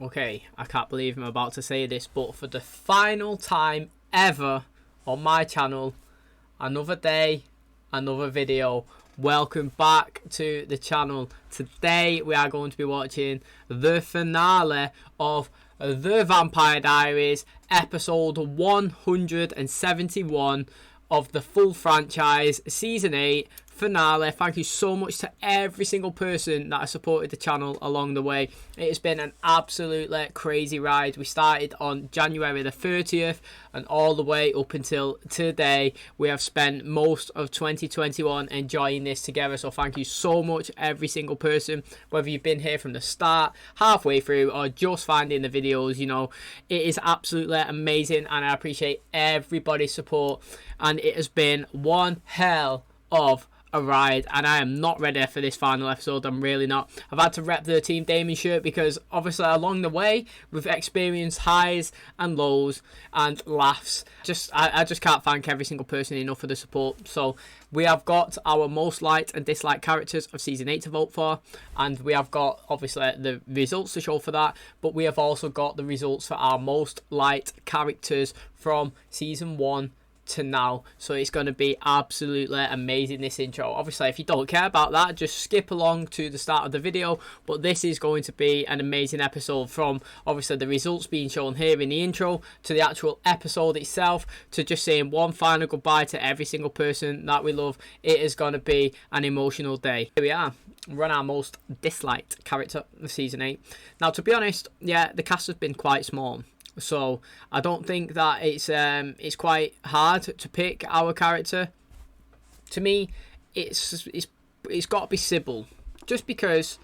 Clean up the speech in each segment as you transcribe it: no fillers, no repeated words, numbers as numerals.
Okay, I can't believe I'm about to say this, but for the final time ever on my channel, another day, another video. Welcome back to the channel. Today we are going to be watching the finale of The Vampire Diaries, episode 171 of the full franchise, season 8 finale. Thank you so much to every single person that has supported the channel along the way. It has been an absolutely crazy ride. We started on January the 30th and all the way up until today. We have spent most of 2021 enjoying this together, so thank you so much every single person, whether you've been here from the start, halfway through, or just finding the videos. You know, it is absolutely amazing and I appreciate everybody's support, and it has been one hell of a ride, and I am not ready for this final episode. I'm really not. I've had to rep the Team Damon shirt because obviously along the way we've experienced highs and lows and laughs. I just can't thank every single person enough for the support. So we have got our most liked and disliked characters of season 8 to vote for, and we have got obviously the results to show for that, but we have also got the results for our most liked characters from season 1 to now. So it's going to be absolutely amazing, this intro. Obviously if you don't care about that, just skip along to the start of the video, but this is going to be an amazing episode, from obviously the results being shown here in the intro to the actual episode itself, to just saying one final goodbye to every single person that we love. It is going to be an emotional day. Here we are. We're on our most disliked character of season 8. Now, to be honest, yeah, the cast has been quite small, so I don't think that it's quite hard to pick our character. To me, it's got to be Sybil, just because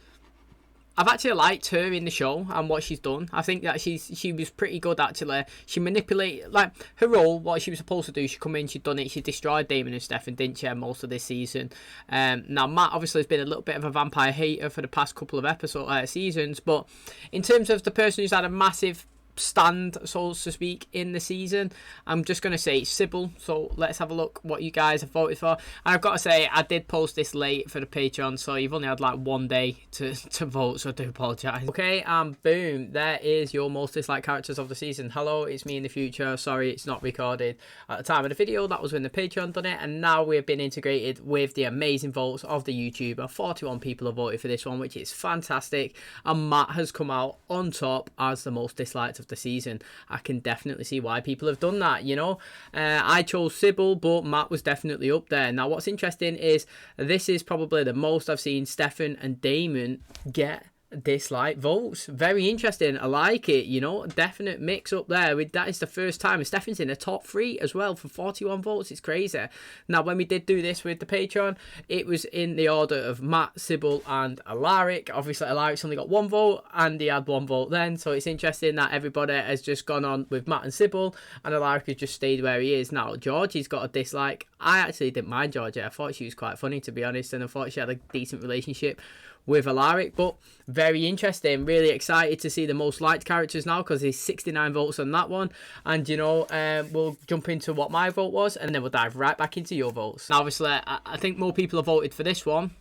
I've actually liked her in the show and what she's done. I think that she was pretty good, actually. She manipulated, like, her role, what she was supposed to do. She come in, she'd done it, she destroyed Damon and Stefan, didn't she, most of this season. Now Matt obviously has been a little bit of a vampire hater for the past couple of seasons, but in terms of the person who's had a massive stand, so to speak, in the season, I'm just going to say Sybil. So let's have a look what you guys have voted for. And I've got to say, I did post this late for the Patreon, so you've only had like one day to vote, so I do apologise. Okay, and boom, there is your most disliked characters of the season. Hello, it's me in the future. Sorry, it's not recorded at the time of the video. That was when the Patreon done it, and now we've been integrated with the amazing votes of the YouTuber. 41 people have voted for this one, which is fantastic, and Matt has come out on top as the most disliked of the season. I can definitely see why people have done that, you know. I chose Sybil, but Matt was definitely up there. Now what's interesting is this is probably the most I've seen Stefan and Damon get dislike votes. Very interesting. I like it, you know. Definite mix up there. That is the first time, and Stefan's in the top 3 as well for 41 votes. It's crazy. Now when we did do this with the Patreon, it was in the order of Matt, Sybil and Alaric. Obviously Alaric's only got 1 vote and he had 1 vote then, so it's interesting that everybody has just gone on with Matt and Sybil, and Alaric has just stayed where he is. Now Georgie's got a dislike. I actually didn't mind Georgie. I thought she was quite funny, to be honest, and I thought she had a decent relationship with Alaric. But very interesting, really excited to see the most liked characters now, because there's 69 votes on that one. And you know, we'll jump into what my vote was, and then we'll dive right back into your votes. Now obviously I think more people have voted for this one.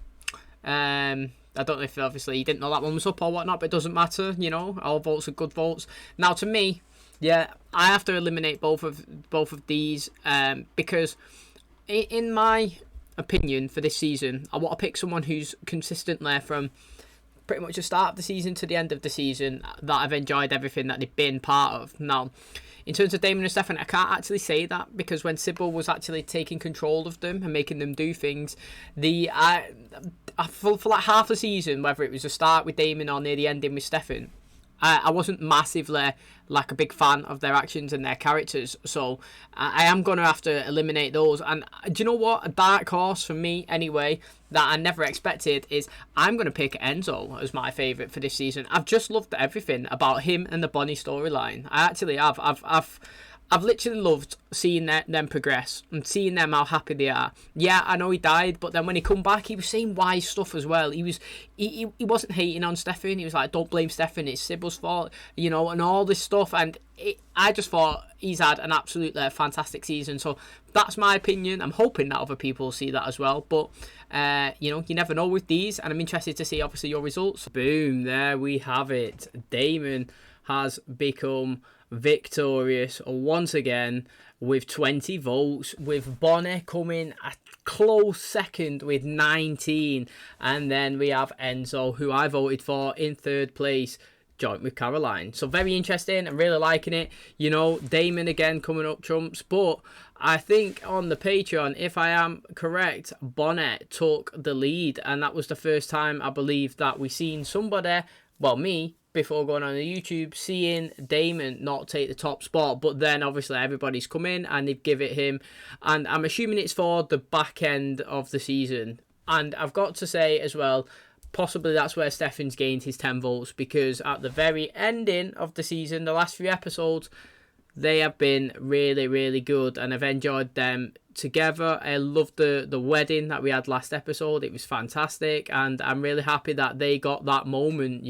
I don't know if obviously you didn't know that one was up or whatnot, but it doesn't matter, you know, all votes are good votes. Now to me, yeah, I have to eliminate both of these, because in my opinion for this season, I want to pick someone who's consistently, from pretty much the start of the season to the end of the season, that I've enjoyed everything that they've been part of. Now in terms of Damon and Stefan, I can't actually say that, because when Sybil was actually taking control of them and making them do things, for like half the season, whether it was the start with Damon or near the ending with Stefan, I wasn't massively like a big fan of their actions and their characters, so I am going to have to eliminate those. And do you know what? A dark horse for me anyway that I never expected is I'm going to pick Enzo as my favourite for this season. I've just loved everything about him and the Bonnie storyline. I actually have. I've literally loved seeing them progress and seeing them how happy they are. Yeah, I know he died, but then when he come back, he was saying wise stuff as well. He wasn't hating on Stefan. He was like, "Don't blame Stefan. It's Sybil's fault," and all this stuff. And I just thought he's had an absolutely fantastic season. So that's my opinion. I'm hoping that other people see that as well. But you never know with these, and I'm interested to see obviously your results. Boom! There we have it. Damon has become victorious once again with 20 votes, with Bonnie coming a close second with 19, and then we have Enzo, who I voted for, in third place, joint with Caroline. So very interesting. I'm really liking it. Damon again coming up trumps, but I think on the Patreon, if I am correct, Bonnet took the lead, and that was the first time I believe that we seen somebody, well, me, before going on the YouTube, seeing Damon not take the top spot. But then obviously everybody's come in and they've given it him, and I'm assuming it's for the back end of the season. And I've got to say as well, possibly that's where Stefan's gained his 10 votes, because at the very ending of the season, the last few episodes, they have been really, really good, and I've enjoyed them together. I loved the wedding that we had last episode. It was fantastic, and I'm really happy that they got that moment.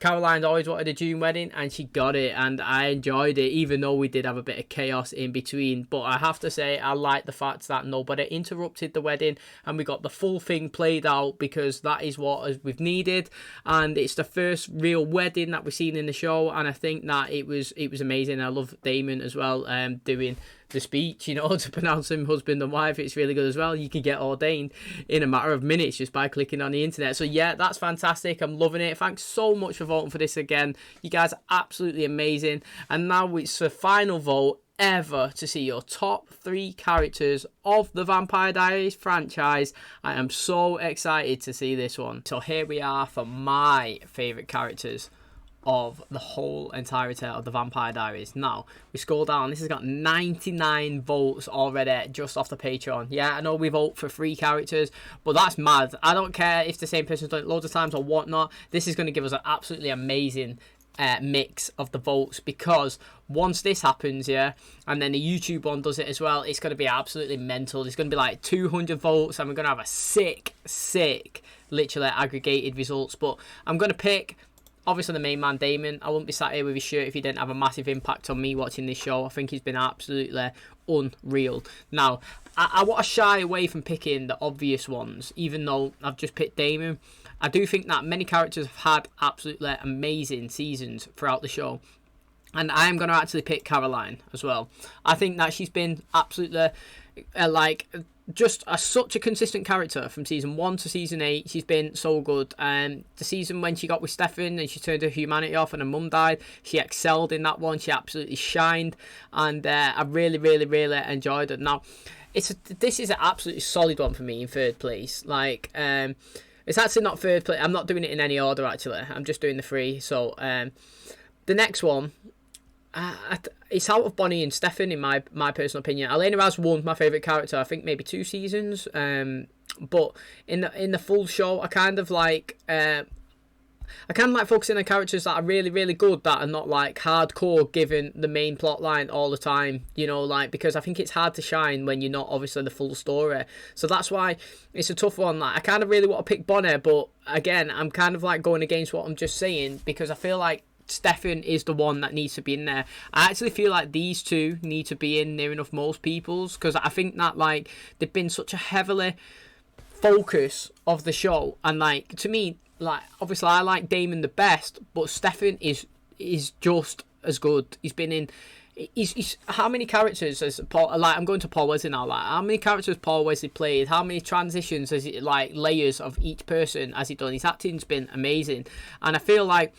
Caroline's always wanted a June wedding, and she got it, and I enjoyed it, even though we did have a bit of chaos in between. But I have to say, I like the fact that nobody interrupted the wedding, and we got the full thing played out, because that is what we've needed, and it's the first real wedding that we've seen in the show, and I think that it was amazing. I love Damon as well, doing the speech, to pronounce him husband and wife. It's really good as well. You can get ordained in a matter of minutes just by clicking on the internet. So yeah, that's fantastic. I'm loving it. Thanks so much for voting for this again. You guys are absolutely amazing. And now it's the final vote ever to see your top 3 characters of the Vampire Diaries franchise. I am so excited to see this one. So here we are for my favourite characters of the whole entirety of the Vampire Diaries. Now, we scroll down. This has got 99 votes already just off the Patreon. Yeah, I know we vote for 3 characters, but that's mad. I don't care if the same person's done it loads of times or whatnot. This is going to give us an absolutely amazing mix of the votes, because once this happens, yeah, and then the YouTube one does it as well, it's going to be absolutely mental. There's going to be like 200 votes, and we're going to have a sick, literally aggregated results. But I'm going to pick, obviously, the main man, Damon. I wouldn't be sat here with his shirt if he didn't have a massive impact on me watching this show. I think he's been absolutely unreal. Now, I want to shy away from picking the obvious ones, even though I've just picked Damon. I do think that many characters have had absolutely amazing seasons throughout the show. And I am going to actually pick Caroline as well. I think that she's been absolutely, such a consistent character from season 1 to season 8. She's been so good. The season when she got with Stefan and she turned her humanity off and her mum died, she excelled in that one. She absolutely shined, and I really, really, really enjoyed it. Now, this is an absolutely solid one for me in third place. It's actually not third place. I'm not doing it in any order, actually. I'm just doing the 3. So the next one, it's out of Bonnie and Stefan in my personal opinion. Elena has won my favourite character, I think maybe 2 seasons. But in the full show, I kind of like focusing on characters that are really, really good, that are not like hardcore given the main plot line all the time, because I think it's hard to shine when you're not obviously the full story. So that's why it's a tough one. I kind of really want to pick Bonnie, but again, I'm kind of like going against what I'm just saying, because I feel like Stefan is the one that needs to be in there. I actually feel like these 2 need to be in near enough most people's, because I think that they've been such a heavily focus of the show, and to me, obviously I like Damon the best, but Stefan is just as good. He's been in. He's how many characters has Paul? I'm going to Paul Wesley now. How many characters Paul Wesley played? How many transitions has he, layers of each person has he done? His acting's been amazing, and I feel like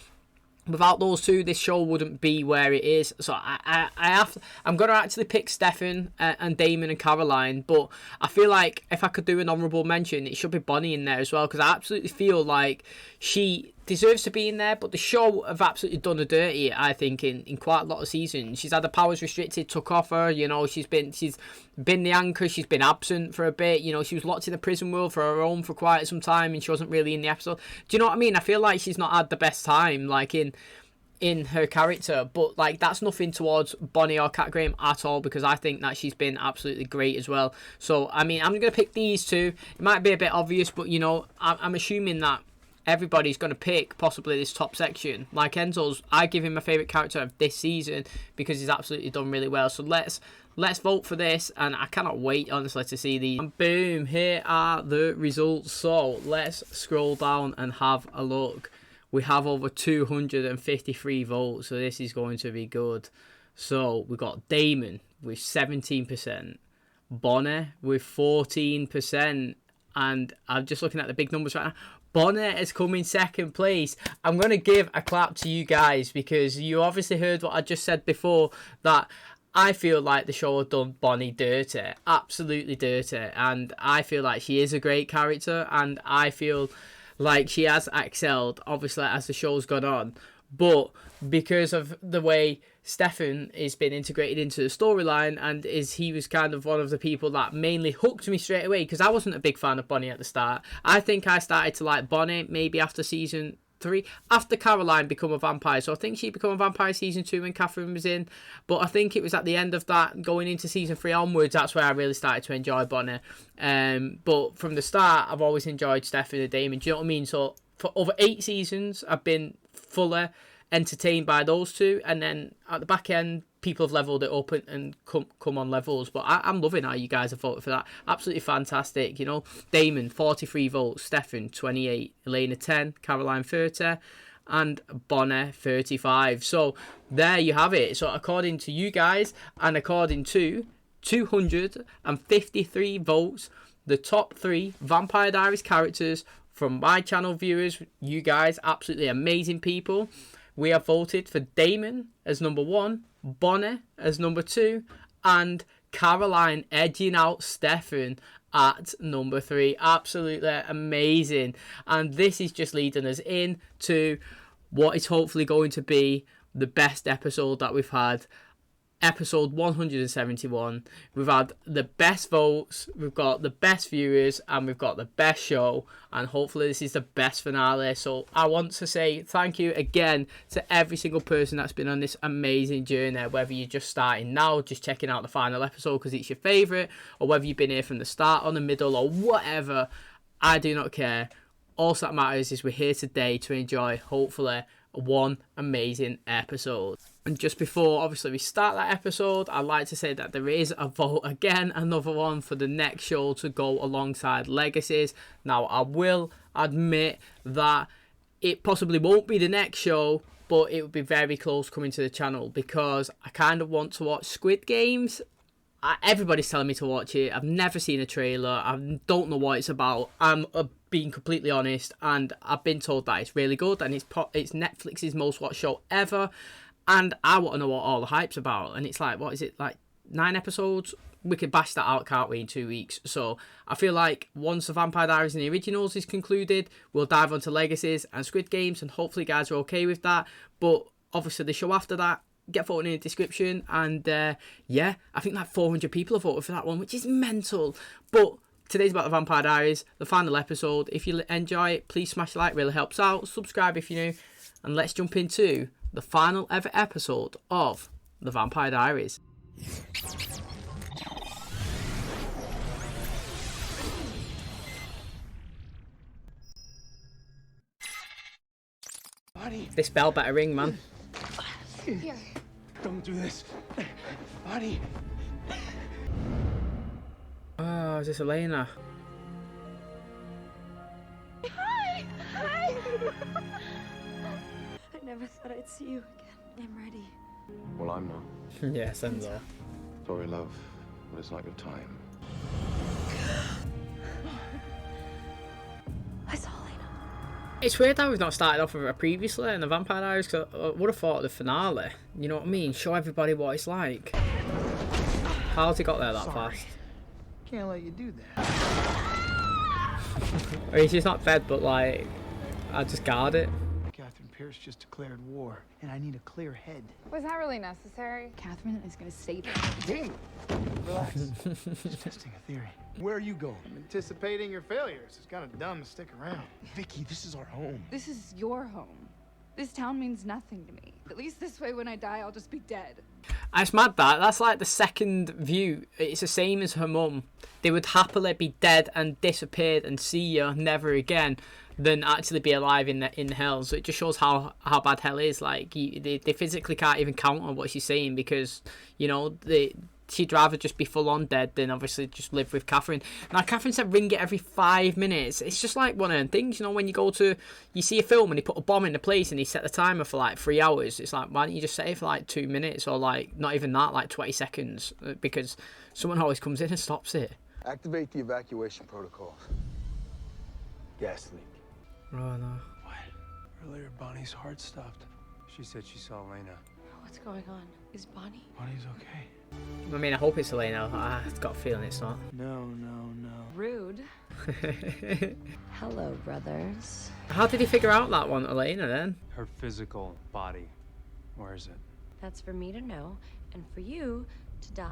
without those 2, this show wouldn't be where it is. So I'm going to actually pick Stefan and Damon and Caroline, but I feel like if I could do an honourable mention, it should be Bonnie in there as well, because I absolutely feel like she deserves to be in there, but the show have absolutely done her dirty, I think, in quite a lot of seasons. She's had her powers restricted, took off her, she's been the anchor, she's been absent for a bit, she was locked in the prison world for her own for quite some time, and she wasn't really in the episode. Do you know what I mean? I feel like she's not had the best time, in her character, but like that's nothing towards Bonnie or Cat Graham at all, because I think that she's been absolutely great as well. So I mean, I'm gonna pick these two. It might be a bit obvious, but you know, I'm assuming that everybody's going to pick possibly this top section. Like Enzo's, I give him my favourite character of this season because he's absolutely done really well. So let's vote for this, and I cannot wait, honestly, to see these. And boom, here are the results. So let's scroll down and have a look. We have over 253 votes, so this is going to be good. So we got Damon with 17%, Bonnie with 14%, and I'm just looking at the big numbers right now. Bonnet has come in second place. I'm going to give a clap to you guys, because you obviously heard what I just said before, that I feel like the show has done Bonnie dirty, absolutely dirty, and I feel like she is a great character, and I feel like she has excelled, obviously, as the show's gone on. But because of the way Stefan has been integrated into the storyline, and he was kind of one of the people that mainly hooked me straight away, because I wasn't a big fan of Bonnie at the start. I think I started to like Bonnie maybe after season 3, after Caroline become a vampire. So I think she became a vampire season 2 when Catherine was in, but I think it was at the end of that, going into season 3 onwards, that's where I really started to enjoy Bonnie. But from the start, I've always enjoyed Stefan and Damon. Do you know what I mean? So for over 8 seasons, I've been fully entertained by those two, and then at the back end, people have leveled it up and come on levels. But I'm loving how you guys have voted for that. Absolutely fantastic. You know, Damon 43 votes, Stefan 28, Elena 10, Caroline 30, and Bonnie 35. So there you have it. So according to you guys, and according to 253 votes, the top 3 Vampire Diaries characters from my channel viewers, you guys, absolutely amazing people. We have voted for Damon as number 1, Bonnie as number 2, and Caroline edging out Stefan at number 3. Absolutely amazing. And this is just leading us into what is hopefully going to be the best episode that we've had. Episode 171. We've had the best votes, we've got the best viewers, and we've got the best show, and hopefully this is the best finale. So I want to say thank you again to every single person that's been on this amazing journey, whether you're just starting now, just checking out the final episode because it's your favourite, or whether you've been here from the start, on the middle, or whatever. I do not care. All that matters is we're here today to enjoy, hopefully, one amazing episode. And just before obviously we start that episode, I'd like to say that there is a vote again, another one for the next show to go alongside Legacies. Now I will admit that it possibly won't be the next show, but it would be very close coming to the channel, because I kind of want to watch Squid Games. Everybody's telling me to watch it. I've never seen a trailer. I don't know what it's about. I'm being completely honest, and I've been told that it's really good, and it's Netflix's most watched show ever, and I want to know what all the hype's about. And it's like, what is it, like 9 episodes? We could bash that out, can't we, in 2 weeks? So I feel like once the Vampire Diaries and the Originals is concluded, we'll dive onto Legacies and Squid Games, and hopefully you guys are okay with that. But obviously the show after that, get voting in the description. And yeah, I think like 400 people have voted for that one, which is mental. But today's about the Vampire Diaries, the final episode. If you enjoy it, please smash a like, really helps out. Subscribe if you're new, and let's jump into the final ever episode of the Vampire Diaries. Buddy. This bell better ring, man. Here. Don't do this. Buddy. Oh, is this Elena? Hi! Hi! I never thought I'd see you again. I'm ready. Well, I'm not. Yes, Enzo. Sorry, love, but it's not your time. I saw Elena. It's weird how we've not started off with her previously in the Vampire Diaries, because I would have thought the finale, you know what I mean? Show everybody what it's like. How's he got there that fast? Can't let you do that. I mean, she's not dead, but like, I just guard it. Catherine Pierce just declared war, and I need a clear head. Was that really necessary? Catherine is gonna save her. Damn! Relax. Just testing a theory. Where are you going? I'm anticipating your failures. It's kind of dumb to stick around. Vicky, this is our home. This is your home. This town means nothing to me. At least this way when I die, I'll just be dead. It's mad that's like the second view. It's the same as her mum. They would happily be dead and disappeared and see you never again than actually be alive in hell. So it just shows how bad hell is. Like they physically can't even count on what she's saying because, you know, she'd rather just be full on dead than obviously just live with Catherine. Now, Catherine said ring it every 5 minutes. It's just like one of them things, you know, when you see a film and he put a bomb in the place and he set the timer for like 3 hours. It's like, why don't you just set it for like 2 minutes or like not even that, like 20 seconds? Because someone always comes in and stops it. Activate the evacuation protocols. Gas leak. Oh, no. What? Earlier, Bonnie's heart stopped. She said she saw Elena. What's going on? Is Bonnie? Bonnie's okay. I mean, I hope it's Elena. I've got a feeling it's not. No. Rude. Hello, brothers. How did he figure out that one, Elena, then? Her physical body. Where is it? That's for me to know, and for you to ...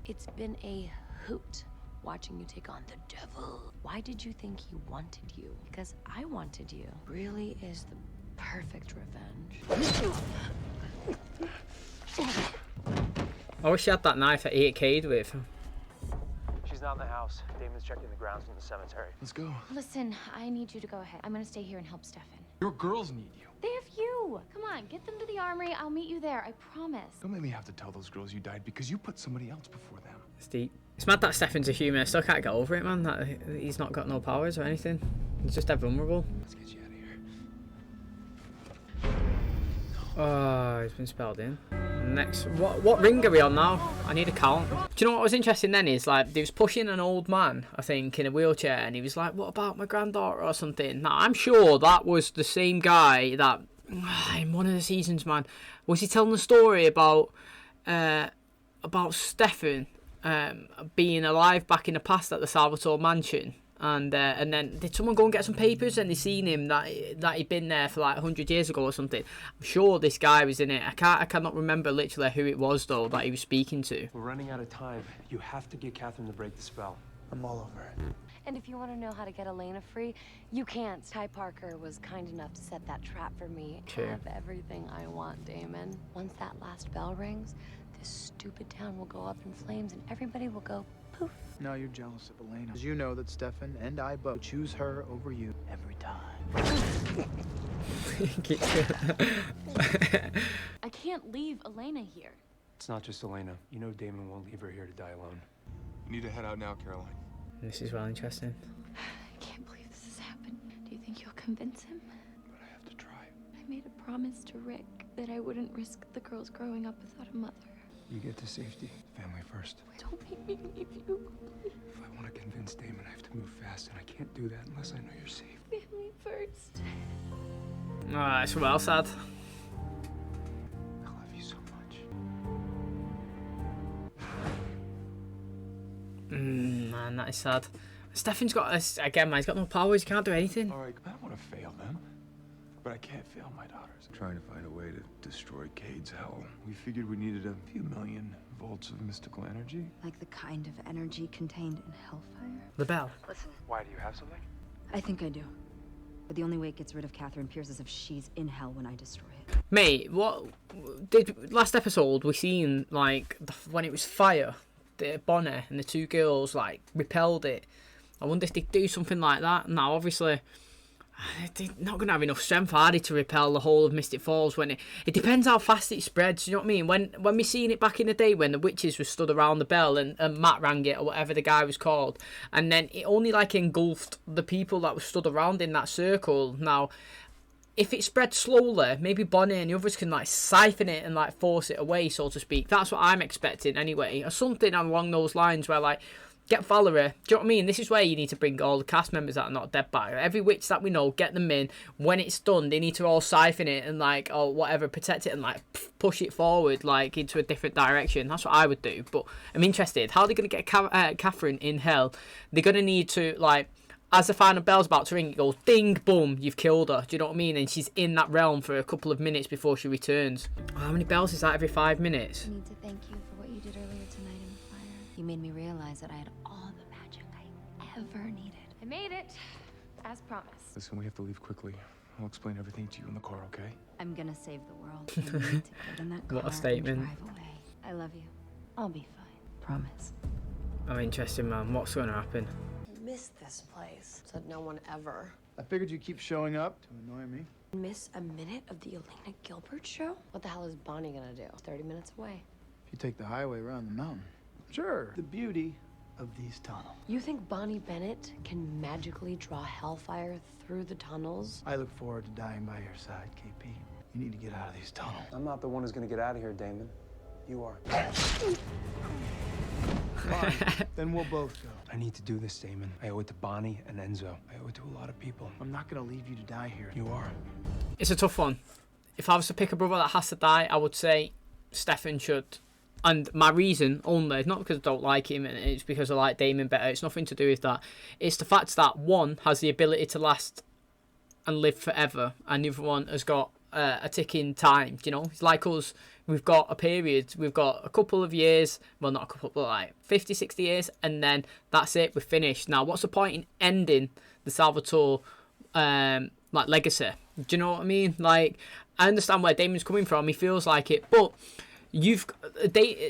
It's been a hoot watching you take on the devil. Why did you think he wanted you? Because I wanted you. Really is the perfect revenge. I wish she had that knife that he hit Cade with. She's not in the house. Damon's checking the grounds in the cemetery. Let's go. Listen, I need you to go ahead. I'm gonna stay here and help Stefan. Your girls need you. They have you! Come on, get them to the armory. I'll meet you there, I promise. Don't make me have to tell those girls you died because you put somebody else before them. It's deep. It's mad that Stefan's a human. I still can't get over it, man. That he's not got no powers or anything. He's just dead vulnerable. Let's get you out of here. Oh, he's been spelled in. Next, what ring are we on now? I need a count. Do you know what was interesting then is like they was pushing an old man, I think, in a wheelchair, and he was like, "What about my granddaughter or something?" Now I'm sure that was the same guy that in one of the seasons, man, was he telling the story about Stefan being alive back in the past at the Salvatore mansion. And then did someone go and get some papers and they seen him that he'd been there for like 100 years ago or something? I'm sure this guy was in it. I cannot remember literally who it was though that he was speaking to. We're running out of time. You have to get Catherine to break the spell. I'm all over it. And if you want to know how to get Elena free, you can't. Ty Parker was kind enough to set that trap for me. Sure. I have everything I want, Damon. Once that last bell rings, this stupid town will go up in flames and everybody will go poof. Now you're jealous of Elena. Because you know that Stefan and I both choose her over you every time. I can't leave Elena here. It's not just Elena. You know Damon won't leave her here to die alone. You need to head out now, Caroline. This is well interesting. I can't believe this has happened. Do you think you'll convince him? But I have to try. I made a promise to Rick that I wouldn't risk the girls growing up without a mother. You get to safety. Family first. Don't make me leave you. If I want to convince Damon, I have to move fast, and I can't do that unless I know you're safe. Family first. Oh, it's well sad. I love you so much. Man, that is sad. Stefan's got again, man. He's got no powers. He can't do anything. All right, I don't want to fail them. But I can't fail my daughters. Trying to find a way to destroy Cade's hell. We figured we needed a few million volts of mystical energy. Like the kind of energy contained in hellfire? The bell. Listen, Why, do you have something? I think I do. But the only way it gets rid of Catherine Pierce is if she's in hell when I destroy it. Mate, what did last episode we seen like when it was fire, the Bonnie and the two girls like repelled it. I wonder if they do something like that. Now, obviously, they're not going to have enough strength, are they, to repel the whole of Mystic Falls when it depends how fast it spreads, you know what I mean? When we seen it back in the day when the witches were stood around the bell and Matt rang it or whatever the guy was called, and then it only like engulfed the people that were stood around in that circle. Now, if it spreads slowly, maybe Bonnie and the others can like siphon it and like force it away, so to speak. That's what I'm expecting anyway, or something along those lines where like, get Valerie. Do you know what I mean? This is where you need to bring all the cast members that are not dead by. Every witch that we know, get them in. When it's done, they need to all siphon it and like, or whatever, protect it and like push it forward like into a different direction. That's what I would do. But I'm interested. How are they going to get Catherine in hell? They're going to need to like, as the final bell's about to ring, it goes ding, boom, you've killed her. Do you know what I mean? And she's in that realm for a couple of minutes before she returns. How many bells is that every 5 minutes? I need to thank you for what you did earlier tonight in the fire. You made me realize that I had all the magic I ever needed. I made it, as promised. Listen, we have to leave quickly. I'll explain everything to you in the car, okay? I'm gonna save the world. You need to get in that car What a statement. and drive away. I love you. I'll be fine. Promise. I'm interested, man. What's going to happen? Miss this place. Said no one ever. I figured you'd keep showing up to annoy me. Miss a minute of the Elena Gilbert show? What the hell is Bonnie gonna do? 30 minutes away. If you take the highway around the mountain. Sure. The beauty of these tunnels. You think Bonnie Bennett can magically draw hellfire through the tunnels? I look forward to dying by your side, KP. You need to get out of these tunnels. I'm not the one who's gonna get out of here, Damon. You are. Fine. Then we'll both go. I need to do this, Damon. I owe it to Bonnie and Enzo. I owe it to a lot of people. I'm not gonna leave you to die here. You are. It's a tough one. If I was to pick a brother that has to die, I would say Stefan should. And my reason only, not because I don't like him, and it's because I like Damon better. It's nothing to do with that. It's the fact that one has the ability to last and live forever, and the other one has got a ticking time. You know, it's like us. We've got a period. We've got a couple of years. Well, not a couple, but like 50, 60 years, and then that's it. We're finished. Now, what's the point in ending the Salvatore like legacy? Do you know what I mean? Like, I understand where Damon's coming from. He feels like it, but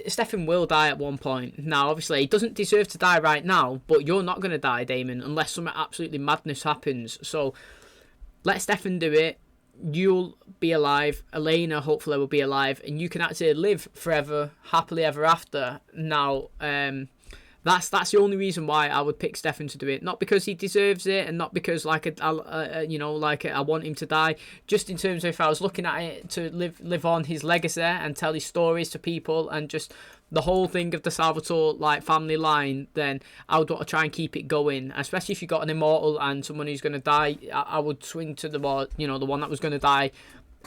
Stefan will die at one point. Now, obviously, he doesn't deserve to die right now, but you're not going to die, Damon, unless something absolutely madness happens. So let Stefan do it. You'll be alive. Elena hopefully will be alive, and you can actually live forever, happily ever after. Now, that's the only reason why I would pick Stefan to do it. Not because he deserves it, and not because I want him to die. Just in terms of if I was looking at it to live on his legacy and tell his stories to people, and just the whole thing of the Salvatore like family line, then I would want to try and keep it going. Especially if you got an immortal and someone who's going to die, I would swing to the one that was going to die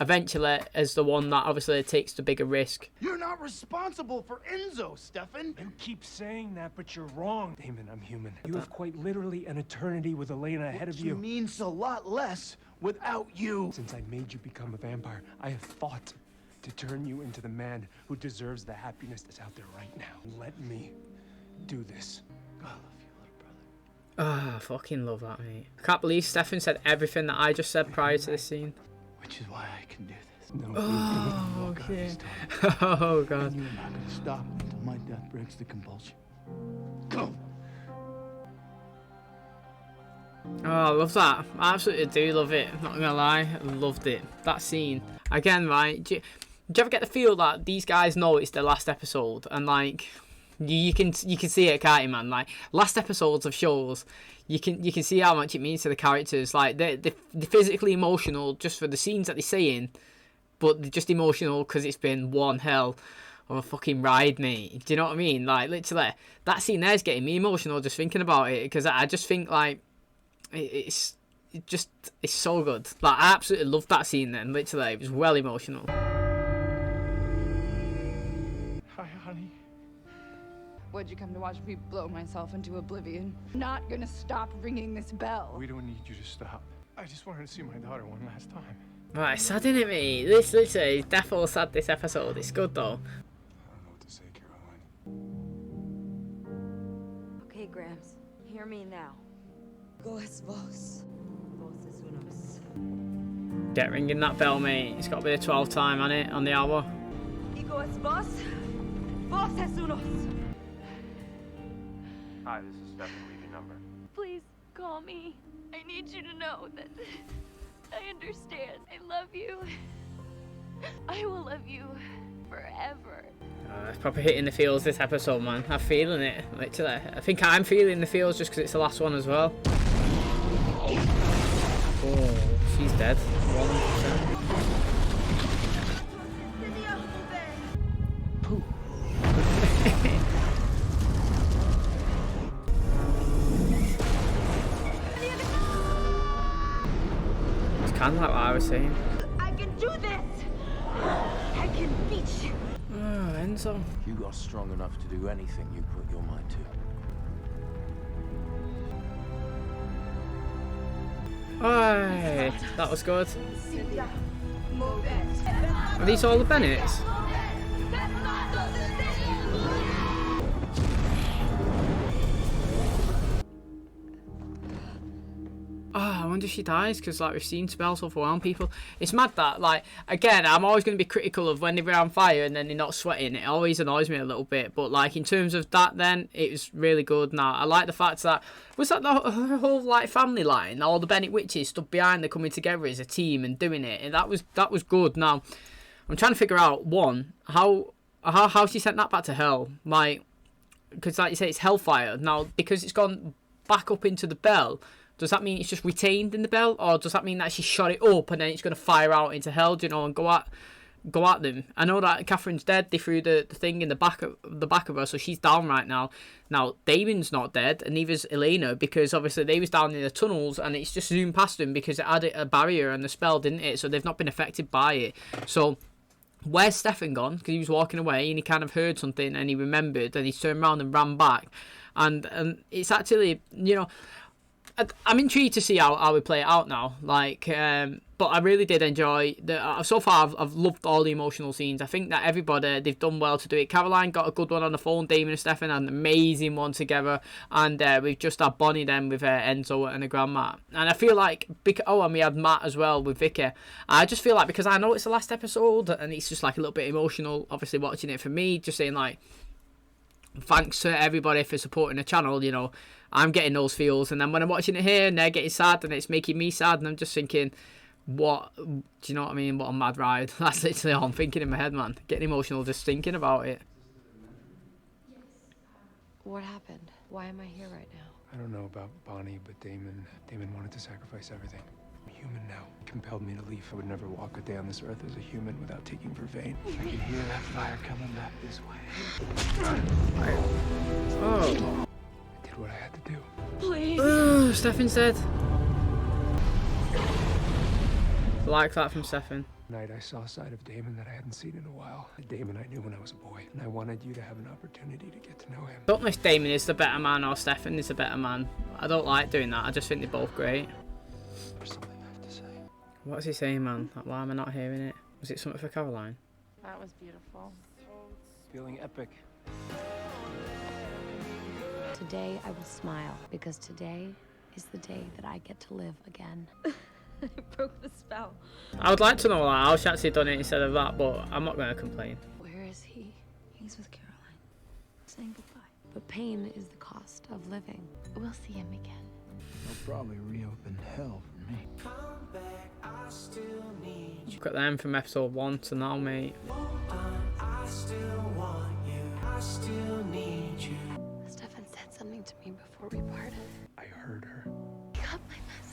eventually as the one that obviously takes the bigger risk. You're not responsible for Enzo, Stefan. You keep saying that, but you're wrong. Damon, I'm human. You have quite literally an eternity with Elena ahead of you. Which means a lot less without you. Since I made you become a vampire, I have fought to turn you into the man who deserves the happiness that's out there right now. Let me do this. I love you, little brother. I fucking love that, mate. I can't believe Stefan said everything that I just said prior to this scene. Which is why I can do this. No. Oh, Walk out okay. this tunnel. Oh, God. And you're not gonna stop until my death breaks the compulsion. Go! Oh, I love that. I absolutely do love it. I'm not gonna lie, I loved it. That scene. Again, right, do you ever get the feel that these guys know it's their last episode, and like you can see it, can't you, man? Like last episodes of shows, you can see how much it means to the characters. Like they're physically emotional just for the scenes that they're saying, but they're just emotional because it's been one hell of a fucking ride, mate. Do you know what I mean? Like literally, that scene there's getting me emotional just thinking about it, because I just think like it's so good. Like I absolutely loved that scene then. Literally, it was well emotional. Hi, honey. Would you come to watch me blow myself into oblivion? Not gonna stop ringing this bell. We don't need you to stop. I just wanted to see my daughter one last time. Right, sad, isn't it, mate? This literally is definitely sad, this episode. It's good though. I don't know what to say, Caroline. Okay, Gramps. Hear me now. Go es vos. Vos es unos. Get ringing that bell, mate. It's got to be the 12th time, hasn't it, on the hour? Ego es vos. Vos es unos. Hi, this is Stefan. Leave your number. Please call me. I need you to know that I understand. I love you. I will love you forever. It's probably hitting the feels this episode, man. I'm feeling it, literally. I think I'm feeling the feels just because it's the last one as well. Oh, she's dead. 100%. It's kind of like what I was saying. I can do this. I can beat you. Oh, Enzo. You got strong enough to do anything you put your mind to. Hey, that was good. Are these all the Bennetts? I wonder if she dies, because like we've seen spells overwhelm people. It's mad that, like, again, I'm always going to be critical of when they're on fire and then they're not sweating. It always annoys me a little bit. But like in terms of that, then it was really good. Now I like the fact that her whole like family line, all the Bennett witches stood behind the coming together as a team and doing it, and that was good. Now I'm trying to figure out how she sent that back to hell, like, because like you say, it's hellfire now because it's gone back up into the bell. Does that mean it's just retained in the bell, or does that mean that she shot it up and then it's going to fire out into hell, you know, and go at them? I know that Catherine's dead. They threw the thing in the back of her, so she's down right now. Now Damon's not dead, and neither's Elena, because obviously they was down in the tunnels and it's just zoomed past them because it had a barrier and the spell, didn't it? So they've not been affected by it. So where's Stefan gone? Because he was walking away and he kind of heard something and he remembered and he turned around and ran back, and it's actually, you know, I'm intrigued to see how we play it out now. Like, but I really did enjoy so far. I've loved all the emotional scenes. I think that everybody, they've done well to do it. Caroline got a good one on the phone. Damon and Stefan had an amazing one together, and we've just had Bonnie then with Enzo and the grandma. And I feel like and we had Matt as well with Vicky. I just feel like, because I know it's the last episode and it's just like a little bit emotional. Obviously watching it for me, just saying like, thanks to everybody for supporting the channel, you know, I'm getting those feels, and then when I'm watching it here and they're getting sad and it's making me sad, and I'm just thinking, what, do you know what I mean, what a mad ride. That's literally all I'm thinking in my head, man. Getting emotional just thinking about it. What happened? Why am I here right now? I don't know about Bonnie, but Damon wanted to sacrifice everything. I'm human now. Compelled me to leave. I would never walk a day on this earth as a human without taking Vervain. I can hear that fire coming back this way. Oh. I did what I had to do. Please. Stefan's dead. Like that from Stefan. Night I saw a side of Damon that I hadn't seen in a while. The Damon I knew when I was a boy, and I wanted you to have an opportunity to get to know him. Don't know if Damon is the better man or Stefan is the better man. I don't like doing that. I just think they're both great. There's something I have to say. What's he saying, man? Like, why am I not hearing it? Was it something for Caroline? That was beautiful. Feeling epic. Today I will smile, because today is the day that I get to live again. I broke the spell. I would like to know like, how she actually done it instead of that, but I'm not going to complain. Where is he? He's with Caroline, saying goodbye. But pain is the cost of living. We'll see him again. They'll probably reopen hell for me. Look at them from episode 1 to now, mate. Stefan said something to me before we parted. I heard her. You got my message.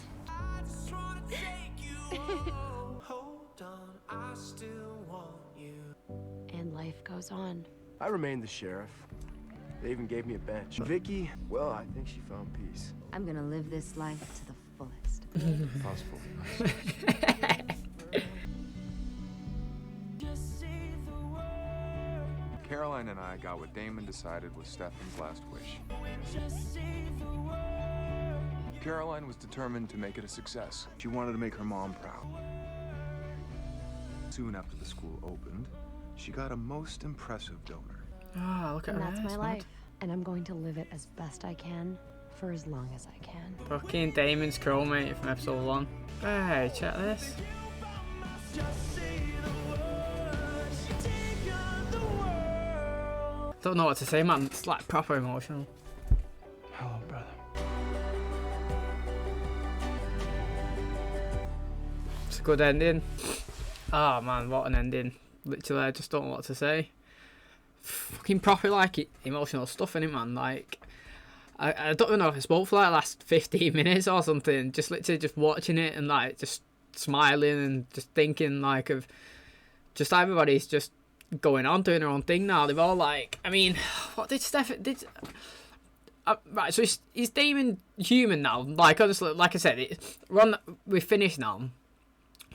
And life goes on. I remained the sheriff. They even gave me a bench. Vicky, well, I think she found peace. I'm gonna live this life to the fullest. Possible. Caroline and I got what Damon decided was Stefan's last wish. Caroline was determined to make it a success. She wanted to make her mom proud. Soon after the school opened, she got a most impressive donor. Ah, look at And her. that's my ass, life. And I'm going to live it as best I can for as long as I can. Fucking Damon's cool, mate, from episode 1. Hey, check this. Don't know what to say, man. It's like proper emotional. Hello, brother. It's a good ending. Oh man, what an ending. Literally, I just don't know what to say. Fucking proper, like, emotional stuff in it, man. Like, I don't even know if I spoke for like the last 15 minutes or something. Just literally just watching it and like just smiling and just thinking like of just everybody's just going on doing their own thing now. They've all like, I mean, what did Stefan did? Right, so is Damon human now? Like, honestly, like I said, we're finished now.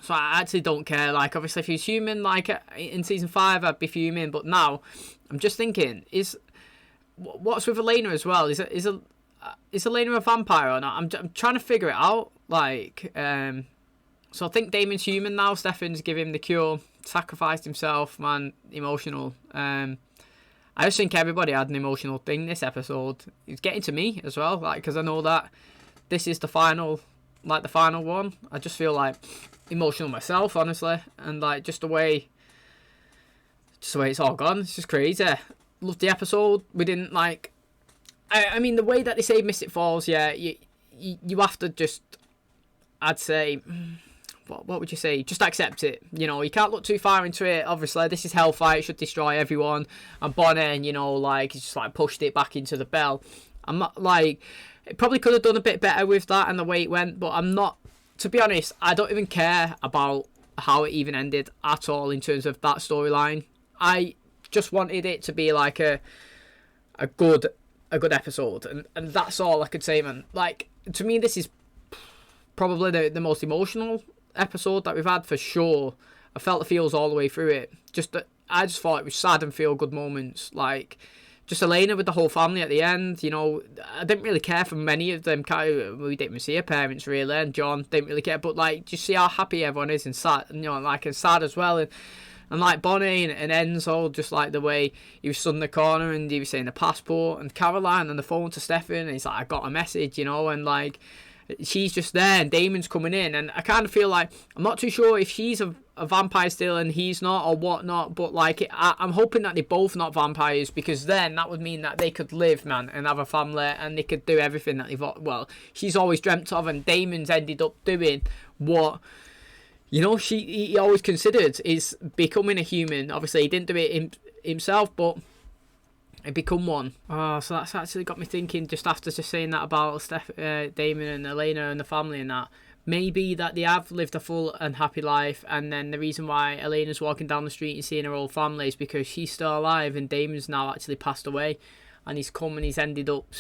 So I actually don't care. Like, obviously, if he's human, like in season 5, I'd be fuming. But now, I'm just thinking, what's with Elena as well? Is Elena a vampire or not? I'm trying to figure it out. Like, so I think Damon's human now. Stefan's give him the cure, sacrificed himself, man, emotional. I just think everybody had an emotional thing this episode. It's getting to me as well, like, because I know that this is the final like the final one. I just feel like emotional myself, honestly, and like just the way it's all gone. It's just crazy. Loved the episode. We didn't like. I mean, the way that they say Mystic Falls, yeah, you have to just, I'd say, what would you say? Just accept it. You know, you can't look too far into it. Obviously, this is Hellfire. It should destroy everyone. And Bonnie, you know, like, he's just like pushed it back into the bell. I'm not like, it probably could have done a bit better with that and the way it went, but I'm not, to be honest, I don't even care about how it even ended at all in terms of that storyline. I just wanted it to be like a good episode, and that's all I could say, man. Like, to me, this is probably the most emotional episode that we've had for sure. I felt the feels all the way through it. I just thought it was sad and feel good moments, like just Elena with the whole family at the end. You know, I didn't really care for many of them. We didn't even see her parents really, and John didn't really care. But like, just see how happy everyone is and sad, you know, like, and sad as well. And like Bonnie and Enzo, just like the way he was stood in the corner and he was saying the passport, and Caroline on the phone to Stefan, and he's like, I got a message, you know, and like, she's just there and Damon's coming in, and I kind of feel like, I'm not too sure if she's a vampire still and he's not or whatnot, but like, I'm hoping that they're both not vampires, because then that would mean that they could live, man, and have a family, and they could do everything that she's always dreamt of, and Damon's ended up doing what, you know, he always considered is becoming a human. Obviously, he didn't do it himself, but he become one. Oh, so that's actually got me thinking, just after just saying that about Damon and Elena and the family and that. Maybe that they have lived a full and happy life, and then the reason why Elena's walking down the street and seeing her old family is because she's still alive and Damon's now actually passed away. And he's come and he's ended up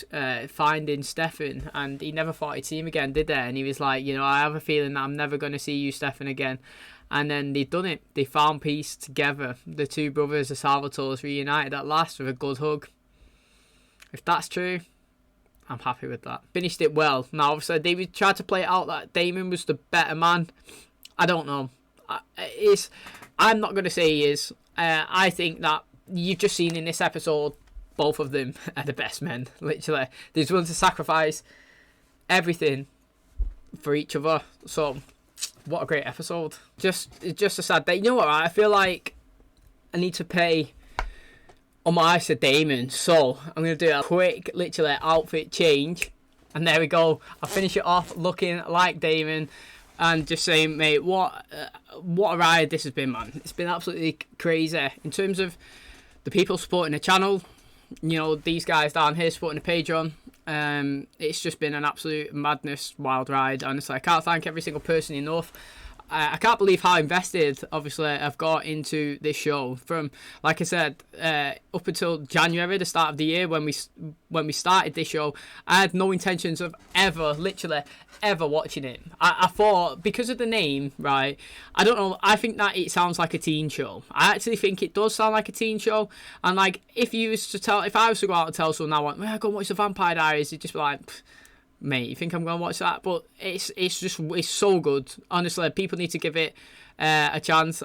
finding Stefan, and he never thought he'd see him again, did they? And he was like, you know, I have a feeling that I'm never going to see you, Stefan, again. And then they've done it. They found peace together. The two brothers, the Salvatores, reunited at last with a good hug. If that's true, I'm happy with that. Finished it well. Now, obviously, David tried to play it out that Damon was the better man. I don't know. I'm not going to say he is. I think that you've just seen in this episode, both of them are the best men, literally. They're willing to sacrifice everything for each other. So, what a great episode. Just a sad day. You know what, right? I feel like I need to pay homage to Damon. So, I'm going to do a quick, literally, outfit change. And there we go. I'll finish it off looking like Damon. And just saying, mate, what a ride this has been, man. It's been absolutely crazy. In terms of the people supporting the channel, you know, these guys down here supporting the Patreon, it's just been an absolute madness, wild ride. Honestly, I can't thank every single person enough. I can't believe how invested, obviously, I've got into this show. From, like I said, up until January, the start of the year, when we started this show, I had no intentions of literally ever watching it. I thought, because of the name, right, I don't know, I think that it sounds like a teen show. I actually think it does sound like a teen show. And like, if I was to go out and tell someone now, well, go and watch the Vampire Diaries, it'd just be like, mate, you think I'm going to watch that? But it's so good. Honestly, people need to give it a chance.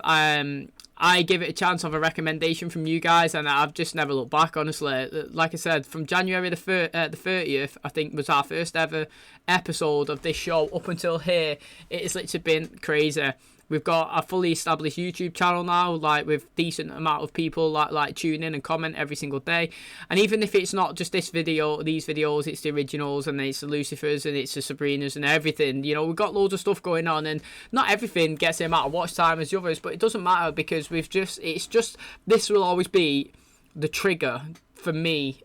I give it a chance of a recommendation from you guys, and I've just never looked back, honestly. Like I said, from January the 30th, I think, was our first ever episode of this show. Up until here, it's literally been crazy. We've got a fully established YouTube channel now, like, with decent amount of people like tune in and comment every single day. And even if it's not just these videos, it's the originals, and it's the Lucifers, and it's the Sabrinas, and everything. You know, we've got loads of stuff going on, and not everything gets the amount of watch time as the others, but it doesn't matter, because this will always be the trigger for me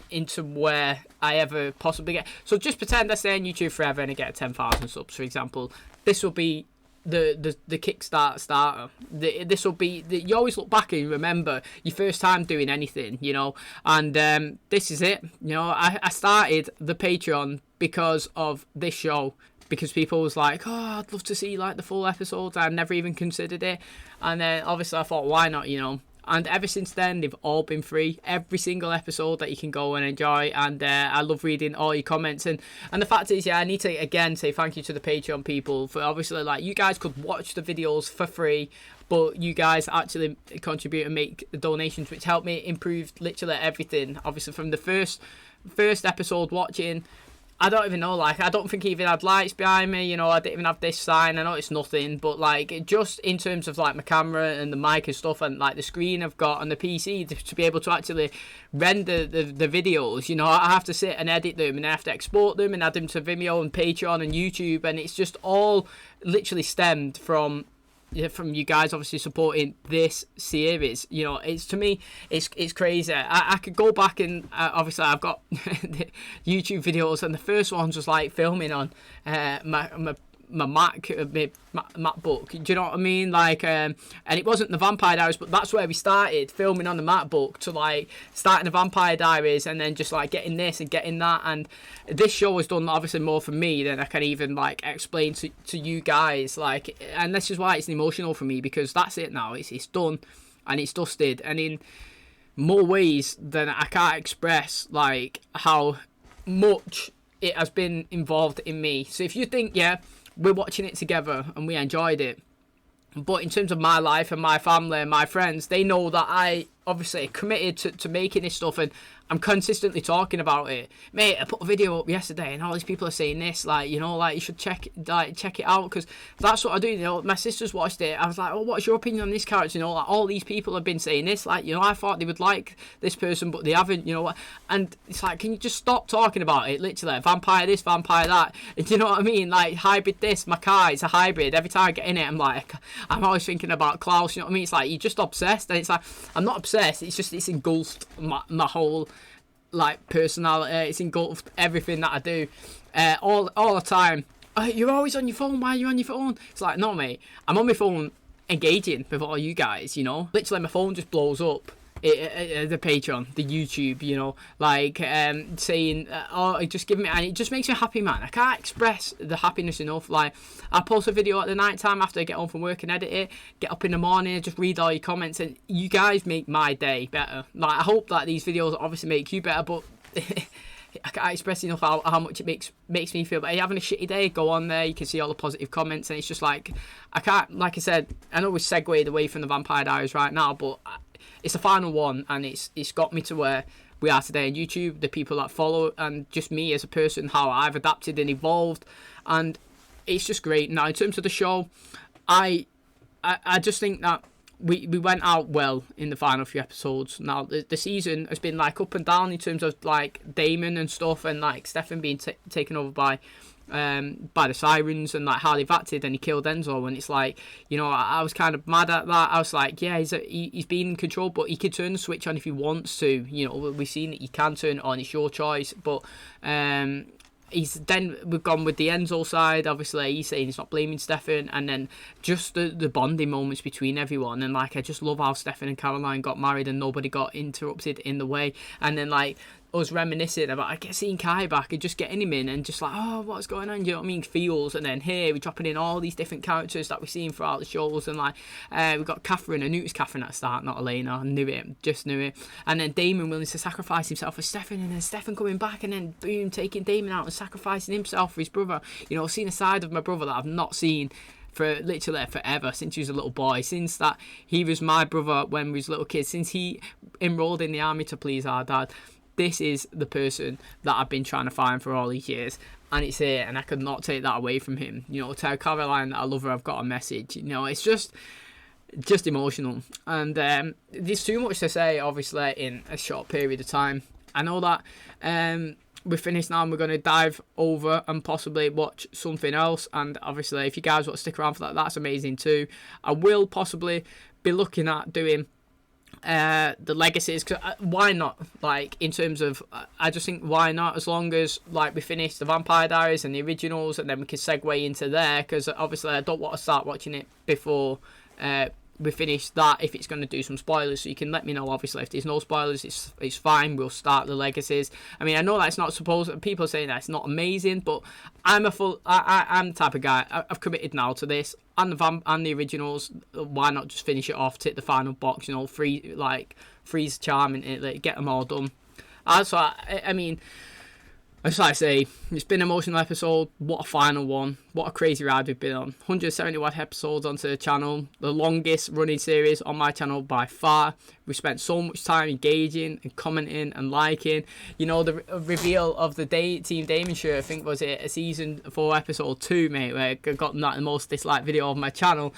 into where I ever possibly get. So just pretend I stay on YouTube forever and I get 10,000 subs, for example. This will be the Kickstart starter. This will be you always look back and remember your first time doing anything, you know. And this is it. You know, I started the Patreon because of this show, because people was like, oh, I'd love to see like the full episodes. I never even considered it, and then obviously I thought, why not, you know. And ever since then, they've all been free. Every single episode that you can go and enjoy. And I love reading all your comments. And the fact is, yeah, I need to, again, say thank you to the Patreon people. For obviously, like, you guys could watch the videos for free, but you guys actually contribute and make donations, which help me improve literally everything. Obviously, from the first episode watching, I don't even know, like, I don't think he even had lights behind me, you know, I didn't even have this sign. I know it's nothing, but, like, just in terms of, like, my camera and the mic and stuff, and, like, the screen I've got on the PC, to be able to actually render the videos, you know, I have to sit and edit them, and I have to export them and add them to Vimeo and Patreon and YouTube, and it's just all literally stemmed from you guys obviously supporting this series. You know, it's, to me, it's crazy. I could go back and obviously I've got the YouTube videos, and the first one's was like filming on my MacBook. Do you know what I mean? Like, and it wasn't the Vampire Diaries, but that's where we started filming on the MacBook, to like starting the Vampire Diaries, and then just like getting this and getting that. And this show has done obviously more for me than I can even like explain to you guys. Like, and this is why it's emotional for me, because that's it now. It's done and it's dusted, and in more ways than I can't express, like how much it has been involved in me. So if you think, yeah, we're watching it together and we enjoyed it, but in terms of my life and my family and my friends, they know that I obviously committed to making this stuff, and I'm consistently talking about it. Mate, I put a video up yesterday and all these people are saying this, like, you know, like, you should check it out, because that's what I do. You know, my sisters watched it. I was like, oh, what's your opinion on this character? You know, like, all these people have been saying this, like, you know, I thought they would like this person, but they haven't, you know. And it's like, can you just stop talking about it? Literally, vampire this, vampire that. Do you know what I mean? Like, hybrid this, my car, it's a hybrid. Every time I get in it, I'm always thinking about Klaus. You know what I mean? It's like, you're just obsessed, and it's like, I'm not obsessed. It's just, it's engulfed my whole like personality. It's engulfed everything that I do, all the time. You're always on your phone. Why are you on your phone? It's like, no, mate, I'm on my phone engaging with all you guys, you know. Literally, my phone just blows up. The Patreon, the YouTube, you know, like saying, oh, just give me, and it just makes me happy, man. I can't express the happiness enough. Like, I post a video at the night time after I get home from work and edit it, get up in the morning, just read all your comments, and you guys make my day better. Like, I hope that these videos obviously make you better, but I can't express enough how much it makes me feel. But are you having a shitty day? Go on there, you can see all the positive comments, and it's just like, I can't, like I said, I know we segued away from the Vampire Diaries right now, but it's the final one, and it's got me to where we are today on YouTube, the people that follow, and just me as a person, how I've adapted and evolved, and it's just great. Now, in terms of the show, I just think that we went out well in the final few episodes. Now, the season has been like up and down in terms of like Damon and stuff, and like Stefan being taken over by the Sirens, and like how they've acted, and he killed Enzo, and it's like, you know, I was kind of mad at that. I was like, yeah, he's been in control, but he could turn the switch on if he wants to. You know, we've seen that you can turn it on, it's your choice. But we've gone with the Enzo side. Obviously, he's saying he's not blaming Stefan, and then just the bonding moments between everyone, and like, I just love how Stefan and Caroline got married and nobody got interrupted in the way, and then like us reminiscing about, I get seeing Kai back and just getting him in, and just like, oh, what's going on, you know what I mean, feels. And then here we're dropping in all these different characters that we've seen throughout the shows, and like we've got Catherine. I knew it was Catherine at the start, not Elena. I knew it, just knew it. And then Damon willing to sacrifice himself for Stefan, and then Stefan coming back, and then boom, taking Damon out and sacrificing himself for his brother. You know, seeing a side of my brother that I've not seen for literally forever, since he was a little boy, since that he was my brother when we was little kids, since he enrolled in the army to please our dad. This is the person that I've been trying to find for all these years, and it's here, and I could not take that away from him. You know, tell Caroline that I love her, I've got a message. You know, it's just emotional, and there's too much to say, obviously, in a short period of time. I know that we're finished now, and we're going to dive over and possibly watch something else, and obviously, if you guys want to stick around for that, that's amazing too. I will possibly be looking at doing the legacies, cause why not, like, in terms of I just think, why not, as long as like we finish the Vampire Diaries and the originals, and then we can segue into there, because obviously I don't want to start watching it before we finish that, if it's going to do some spoilers. So you can let me know, obviously, if there's no spoilers, it's fine, we'll start the legacies. I mean, I know that's not supposed, people are saying that it's not amazing, but I'm I'm the type of guy, I've committed now to this, and the originals. Why not just finish it off, tick the final box, you know, freeze charm, and like, get them all done. So I mean, I just like to say, it's been an emotional episode. What a final one. What a crazy ride we've been on. 171 episodes onto the channel. The longest running series on my channel by far. We spent so much time engaging and commenting and liking. You know, the reveal of the Team Damon shirt, I think, was it a season 4 episode 2, mate, where I got that the most disliked video of my channel.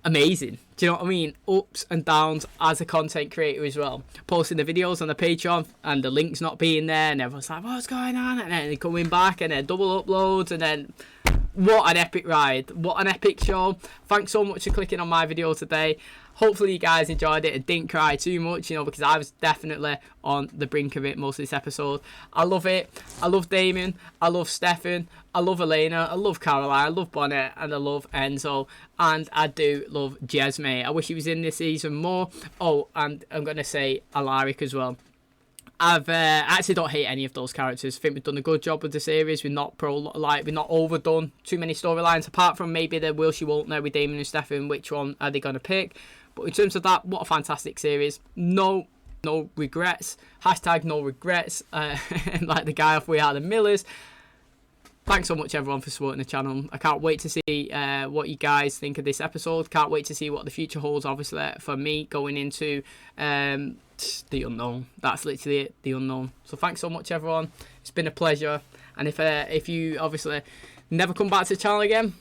Amazing. Do you know what I mean? Ups and downs as a content creator as well. Posting the videos on the Patreon and the links not being there, and everyone's like, what's going on? And then coming back and then double uploads, and then what an epic ride. What an epic show. Thanks so much for clicking on my video today. Hopefully you guys enjoyed it and didn't cry too much, you know, because I was definitely on the brink of it most of this episode. I love it. I love Damien. I love Stefan. I love Elena. I love Caroline. I love Bonnet. And I love Enzo. And I do love Jez, mate. I wish he was in this season more. Oh, and I'm going to say Alaric as well. I actually don't hate any of those characters. I think we've done a good job with the series. We're not we're not overdone too many storylines, apart from maybe the will she won't know with Damon and Stefan. Which one are they going to pick? But in terms of that, what a fantastic series. No regrets. Hashtag no regrets. Like the guy off We Are the Millers. Thanks so much, everyone, for supporting the channel. I can't wait to see what you guys think of this episode. Can't wait to see what the future holds, obviously, for me going into the unknown. That's literally it, the unknown. So thanks so much, everyone. It's been a pleasure. And if you obviously never come back to the channel again,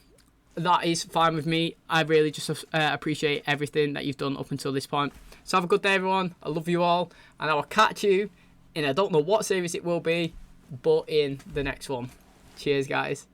that is fine with me. I really just appreciate everything that you've done up until this point. So have a good day, everyone. I love you all, and I will catch you in, I don't know what series it will be, but in the next one. Cheers, guys.